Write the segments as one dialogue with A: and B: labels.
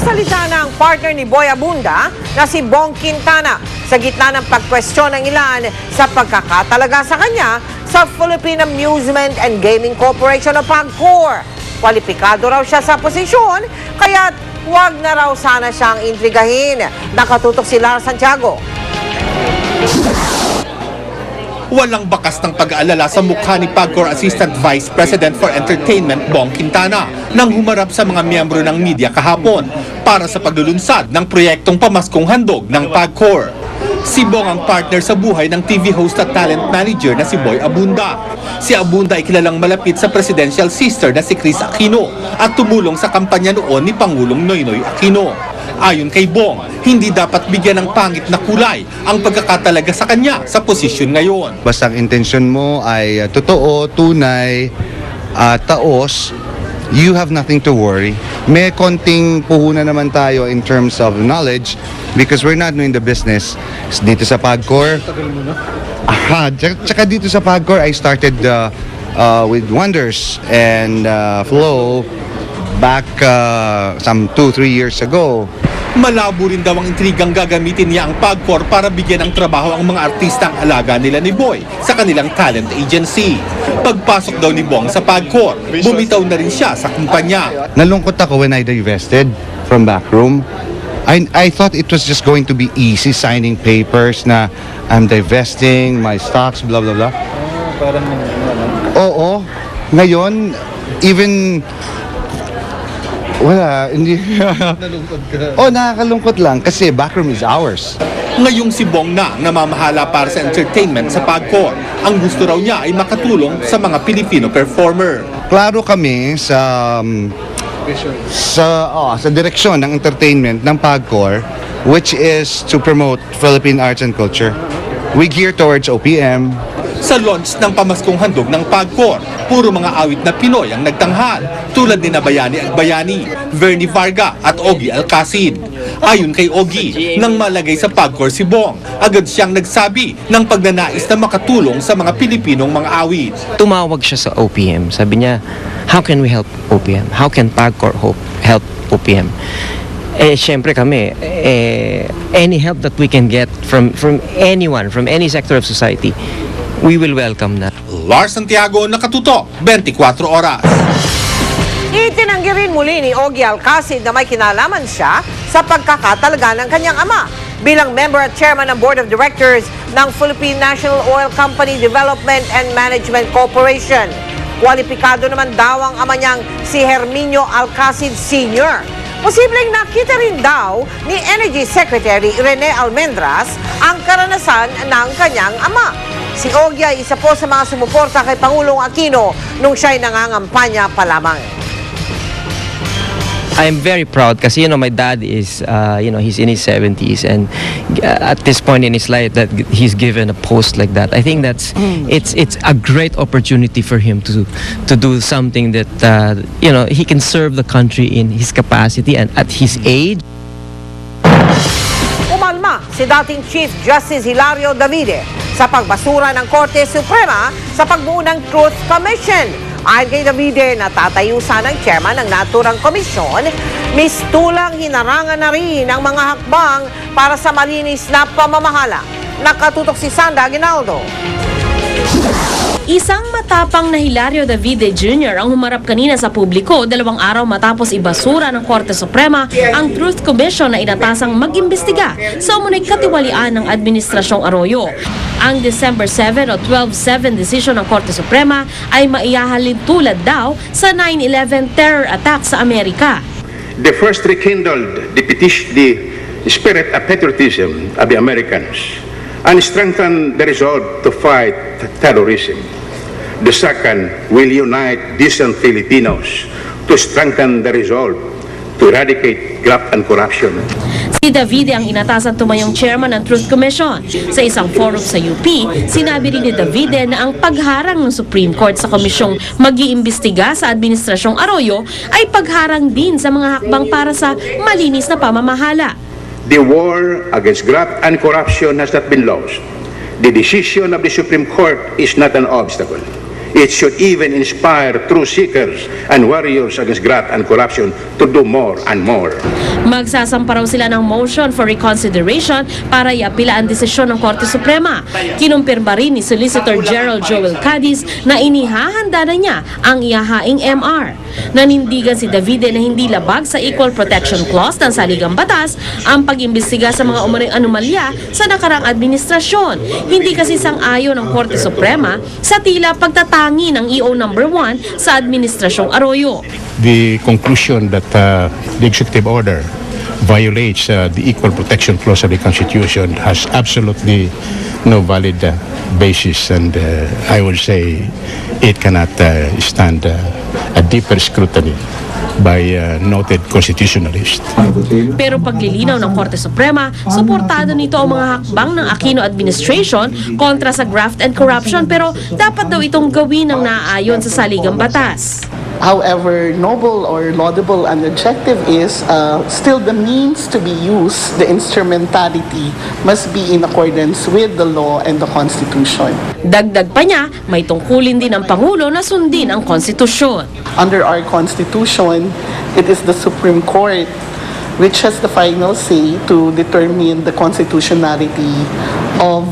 A: Nagsalita na ang partner ni Boy Abunda na si Bong Quintana sa gitna ng pagkwestiyon ng ilan sa pagkakatalaga sa kanya sa Philippine Amusement and Gaming Corporation o PAGCOR. Kwalipikado raw siya sa posisyon, kaya huwag na raw sana siyang intrigahin. Nakatutok si Lara Santiago.
B: Walang bakas ng pag-aalala sa mukha ni PAGCOR Assistant Vice President for Entertainment Bong Quintana nang humarap sa mga miyembro ng media kahapon para sa paglulunsad ng proyektong pamaskong handog ng PAGCOR. Si Bong ang partner sa buhay ng TV host at talent manager na si Boy Abunda. Si Abunda ay kilalang malapit sa presidential sister na si Chris Aquino at tumulong sa kampanya noon ni Pangulong Noynoy Aquino. Ayon kay Bong, hindi dapat bigyan ng pangit na kulay ang pagkakatalaga sa kanya sa posisyon ngayon.
C: Basta ang intensyon mo ay totoo, tunay, taos, you have nothing to worry. May konting puhunan naman tayo in terms of knowledge because we're not doing the business dito sa PAGCOR. Tsaka dito sa PAGCOR, I started with Wonders and Flow back some 2-3 years ago.
B: Malabo rin daw ang intrigang gagamitin niya ang PAGCOR para bigyan ng trabaho ang mga artistang alaga nila ni Boy sa kanilang talent agency. Pagpasok daw ni Bong sa PAGCOR, bumitaw na rin siya sa kumpanya.
C: Nalungkot ako when I divested from Backroom. I thought it was just going to be easy signing papers na I'm divesting my stocks, blah blah blah. Oo. Ngayon, even wala, hindi. Nalungkot ka? Oh, nakakalungkot lang kasi Backroom is ours.
B: Ngayong si Bong na ang namamahala para sa entertainment sa PAGCOR. Ang gusto raw niya ay makatulong sa mga Filipino performer.
C: Klaro kami sa direksyon ng entertainment ng PAGCOR, which is to promote Philippine arts and culture. We gear towards OPM.
B: Sa launch ng pamaskong handog ng PAGCOR, puro mga awit na Pinoy ang nagtanghal, tulad ni Bayani Agbayani, Vernie Varga at Ogie Alcacid. Ayon kay Ogie, nang malagay sa PAGCOR si Bong, agad siyang nagsabi ng pagnanais na makatulong sa mga Pilipinong mga awit.
D: Tumawag siya sa OPM. Sabi niya, how can we help OPM? How can PAGCOR help OPM? Siyempre kami, any help that we can get from anyone, from any sector of society, we will welcome that.
B: Lars Santiago, Nakatutok, 24 Oras.
A: Itinanggi rin muli ni Ogie Alcacid na may kinalaman siya sa pagkakatalaga ng kanyang ama bilang member at chairman ng Board of Directors ng Philippine National Oil Company Development and Management Corporation. Kwalipikado naman daw ang ama niyang si Herminio Alcacid Sr. Posibleng nakita rin daw ni Energy Secretary Rene Almendras ang karanasan ng kanyang ama. Si Ogie ay isa po sa mga sumuporta kay Pangulong Aquino nung siya'y nangangampanya pa lamang.
D: I'm very proud kasi my dad is he's in his 70s and at this point in his life that he's given a post like that. I think that's it's a great opportunity for him to do something that he can serve the country in his capacity and at his age.
A: Umalma si dating Chief Justice Hilario Davide sa pagbasura ng Korte Suprema sa pagbuo ng Truth Commission. Ayon kay Davide, natatayo sana ng chairman ng naturang komisyon, mistulang hinarangan na rin ang mga hakbang para sa malinis na pamamahala. Nakatutok si Sandra Aguinaldo.
E: Isang matapang na Hilario Davide Jr. ang humarap kanina sa publiko 2 araw matapos ibasura ng Korte Suprema ang Truth Commission na inatasang mag-imbestiga sa umunay katiwalian ng Administrasyong Arroyo. Ang December 7 o 12-7 decision ng Korte Suprema ay maihahalin tulad daw sa 9/11 terror attack sa Amerika.
F: The first rekindled the spirit of patriotism of the Americans and strengthen the resolve to fight terrorism. The second will unite decent Filipinos to strengthen the resolve to eradicate graft and corruption.
E: Si Davide ang inatasan tumayong chairman ng Truth Commission. Sa isang forum sa UP, sinabi rin ni Davide na ang pagharang ng Supreme Court sa komisyong mag-iimbestiga sa Administrasyong Arroyo ay pagharang din sa mga hakbang para sa malinis na pamamahala.
F: The war against graft and corruption has not been lost. The decision of the Supreme Court is not an obstacle. It should even inspire true seekers and warriors against graft and corruption to do more and more.
E: Magsasampa raw sila ng motion for reconsideration para iapila ang desisyon ng Korte Suprema. Kinumpirma rin ni Solicitor General Joel Cadiz na inihahanda na niya ang ihahaing MR. Nanindigan si Davide na hindi labag sa Equal Protection Clause ng Saligang Batas ang pag-imbestiga sa mga umaring anomalya sa nakarang administrasyon. Hindi kasi sang-ayon ng Korte Suprema sa tila pagtatangi ng EO number 1 sa Administrasyong Arroyo.
G: The conclusion that the executive order violates the Equal Protection Clause of the Constitution has absolutely no valid basis, and I would say it cannot stand a deeper scrutiny by noted constitutionalists.
E: Pero paglilinaw ng Korte Suprema, suportado nito ang mga hakbang ng Aquino administration kontra sa graft and corruption, pero dapat daw itong gawin ng naaayon sa Saligang Batas.
H: However noble or laudable an objective is, still the means to be used, the instrumentality, must be in accordance with the law and the Constitution.
E: Dagdag pa niya, may tungkulin din ng Pangulo na sundin ang konstitusyon.
H: Under our Constitution, it is the Supreme Court which has the final say to determine the constitutionality of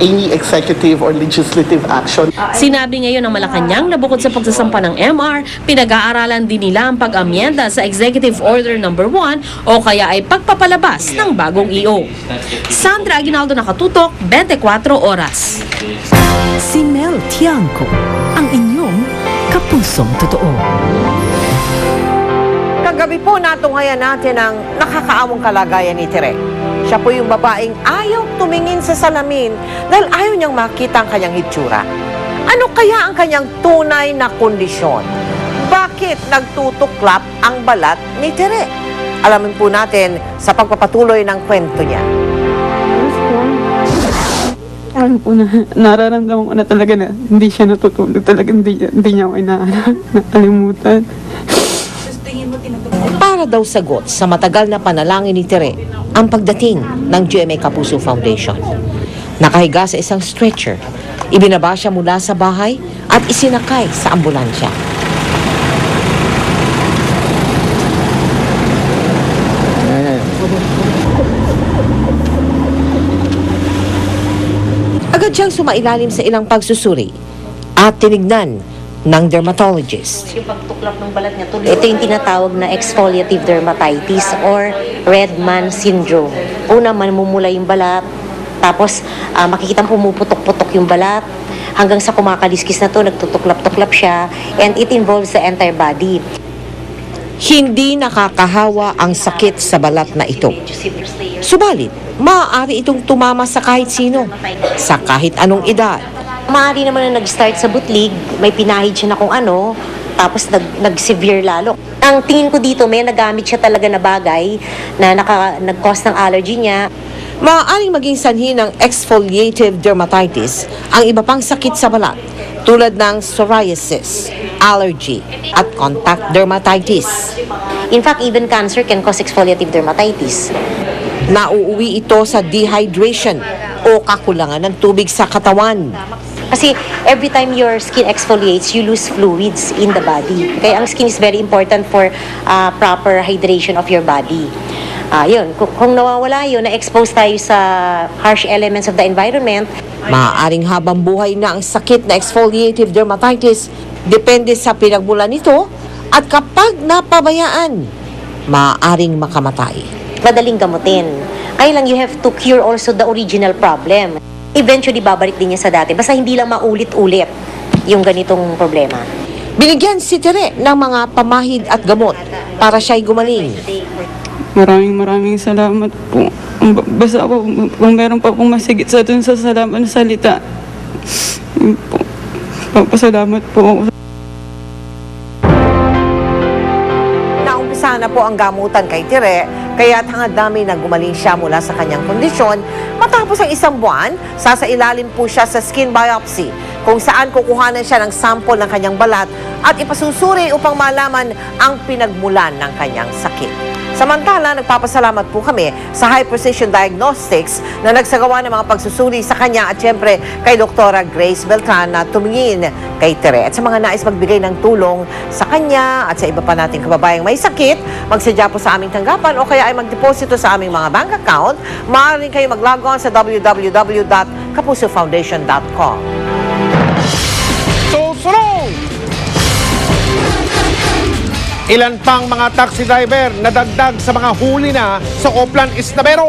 H: any executive or legislative action.
E: Sinabi ngayon ng Malacanang na bukod sa pagsasampa ng MR, pinag-aaralan din nila ang pag-amyenda sa Executive Order number 1 o kaya ay pagpapalabas ng bagong EO. Sandra Aguinaldo, Nakatutok, 24 Oras.
I: Si Mel Tiangco, ang inyong kapusong totoo.
A: Kagabi po natunghayan natin ang nakakaawang kalagayan ni Tere. Siya po yung babaeng ayaw tumingin sa salamin dahil ayaw niyang makita ang kanyang hitsura. Ano kaya ang kanyang tunay na kondisyon? Bakit nagtutuklap ang balat ni Tere? Alamin po natin sa pagpapatuloy ng kwento niya.
J: Alam po na nararamdaman ko na talaga na hindi siya natutulog talaga, hindi niya ako nakalimutan.
A: Para daw sagot sa matagal na panalangin ni Tere ang pagdating ng GMA Kapuso Foundation. Nakahiga sa isang stretcher, ibinaba siya mula sa bahay at isinakay sa ambulansya. Agad siyang sumailalim sa ilang pagsusuri at tinignan ng dermatologist.
K: Yung pagtuklap ng balat niya, ito yung tinatawag na exfoliative dermatitis or red man syndrome. Una, mamumula yung balat, tapos makikita pumuputok-putok yung balat, hanggang sa kumakaliskis na to, nagtutuklap-tuklap siya, and it involves the entire body.
A: Hindi nakakahawa ang sakit sa balat na ito. Subalit, maaari itong tumama sa kahit sino, sa kahit anong edad.
K: Maaari naman na nag-start sa butlig, may pinahid siya na kung ano, tapos nag-severe lalo. Ang tingin ko dito, may nagamit siya talaga na bagay na nag-cause ng allergy niya.
A: Maaaring maging sanhi ng exfoliative dermatitis ang iba pang sakit sa balat tulad ng psoriasis, allergy, at contact dermatitis.
K: In fact, even cancer can cause exfoliative dermatitis.
A: Nauuwi ito sa dehydration o kakulangan ng tubig sa katawan.
K: Kasi every time your skin exfoliates, you lose fluids in the body. Kaya ang skin is very important for proper hydration of your body. Yun, kung nawawala yun, na-expose tayo sa harsh elements of the environment.
A: Maaaring habang buhay na ang sakit na exfoliative dermatitis, depende sa pinagmula nito, at kapag napabayaan, maaaring makamatay.
K: Madaling gamutin. Kaya lang you have to cure also the original problem. Eventually, babalik din niya sa dati. Basta hindi lang maulit-ulit yung ganitong problema.
A: Binigyan si Tere ng mga pamahid at gamot para siya'y gumaling.
J: Maraming salamat po. Basta po, kung meron pa pong masigit sa dun sa salamat na salita, yun po. Papasalamat po ako.
A: Naumpisa na po ang gamutan kay Tere, kaya hangad namin na gumaling siya mula sa kanyang kondisyon. Matapos ang isang buwan, sasailalim po siya sa skin biopsy kung saan kukuhanan siya ng sample ng kanyang balat at ipasusuri upang malaman ang pinagmulan ng kanyang sakit. Samantala, nagpapasalamat po kami sa High Precision Diagnostics na nagsagawa ng mga pagsusuri sa kanya at syempre kay Dr. Grace Beltran na tumingin kay Tere. At sa mga nais magbigay ng tulong sa kanya at sa iba pa nating kababayang may sakit, magsadya po sa aming tanggapan o kaya ay magdeposito sa aming mga bank account. Maaari rin kayo mag-log on sa www.kapusofoundation.com.
L: Susunod! Ilan pang mga taxi driver na dagdag sa mga huli na sa Oplan Isnabero.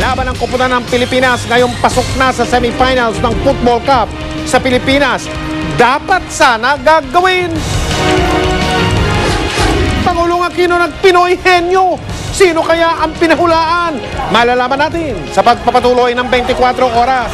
L: Laban ng koponan ng Pilipinas ngayong pasok na sa semifinals ng Football Cup sa Pilipinas. Dapat sana gagawin. Pangulong Aquino ng Pinoy Henyo. Sino kaya ang pinahulaan? Malalaman natin sa pagpapatuloy ng 24 oras.